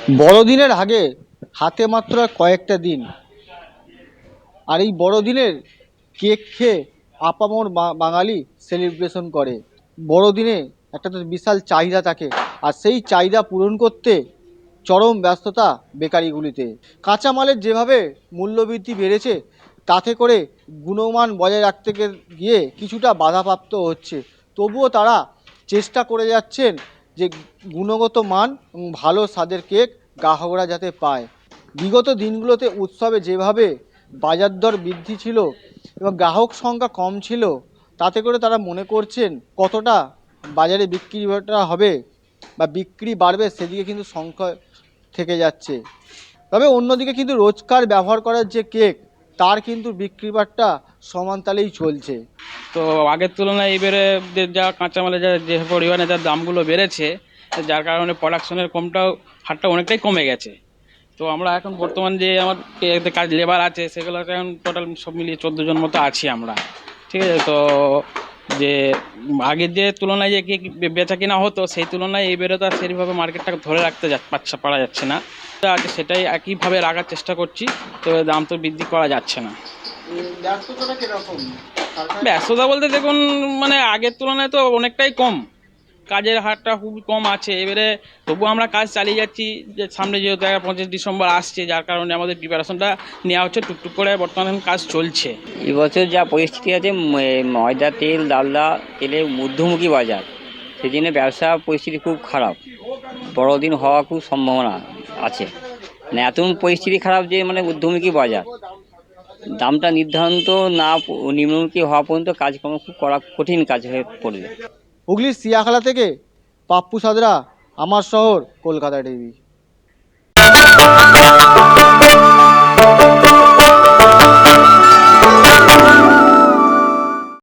বড়দিনের আগে হাতে মাত্র কয়েকটা দিন, আর এই বড়দিনের কেক খেয়ে আপামর বাঙালি সেলিব্রেশন করে। বড়দিনে একটা তো বিশাল চাহিদা থাকে, আর সেই চাহিদা পূরণ করতে চরম ব্যস্ততা বেকারিগুলিতে। কাঁচামালের যেভাবে মূল্যবৃদ্ধি বেড়েছে, তাতে করে গুণমান বজায় রাখতে গিয়ে কিছুটা বাধাপ্রাপ্ত হচ্ছে। তবুও তারা চেষ্টা করে যাচ্ছেন যে গুণগত মান এবং ভালো স্বাদের কেক গ্রাহকরা যাতে পায়। বিগত দিনগুলোতে উৎসবে যেভাবে বাজার দর বৃদ্ধি ছিল এবং গ্রাহক সংখ্যা কম ছিল, তাতে করে তারা মনে করছেন কতটা বাজারে বিক্রিটা হবে বা বিক্রি বাড়বে সেদিকে কিন্তু সংখ্যা থেকে যাচ্ছে। তবে অন্যদিকে কিন্তু রোজকার ব্যবহার করার যে কেক, তার কিন্তু বিক্রি বাট্টা সমান তালেই চলছে। তো আগের তুলনায় এবারে যা কাঁচামালের যে পরিমাণে যা দামগুলো বেড়েছে, যার কারণে প্রোডাকশনের হারটা অনেকটাই কমে গেছে। তো আমরা এখন বর্তমান যে আমার কাজ লেবার আছে, সেগুলো এখন টোটাল সব মিলিয়ে 14 জন মতো আছি আমরা। ঠিক আছে, তো যে আগের যে তুলনায় যে কেক বেচা কিনা হতো, সেই তুলনায় এবারে তো আর সেইভাবে মার্কেটটাকে ধরে রাখতে পারা যাচ্ছে না। আছে সেটাই একইভাবে রাখার চেষ্টা করছি, তো দাম তো বৃদ্ধি করা যাচ্ছে না। ব্যস্ততা বলতে দেখুন, মানে আগের তুলনায় তো অনেকটাই কম, কাজের হারটা খুবই কম আছে। এবারে তবু আমরা কাজ চালিয়ে যাচ্ছি, যে সামনে যেহেতু 25 ডিসেম্বর আসছে, যার কারণে আমাদের প্রিপারেশনটা নেওয়া হচ্ছে, টুকটুক করে বর্তমানে কাজ চলছে। এবছর যা পরিস্থিতি আছে, ময়দা তেল ডালদা তেলের ঊর্ধ্বমুখী বাজার, সেই জন্য ব্যবসা পরিস্থিতি খুব খারাপ। বড়দিন হওয়া খুব সম্ভাবনা আছে, মানে এত পরিস্থিতি খারাপ যে মানে ঊর্ধ্বমুখী বাজার, দামটা নির্ধারণ তো না নিম্নমুখী হওয়া পর্যন্ত কাজকর্ম খুব করা কঠিন কাজ হয়ে পড়বে। হুগলির সিয়াখালা থেকে পাপ্পু সাদরা, আমার শহর কলকাতা টিভি।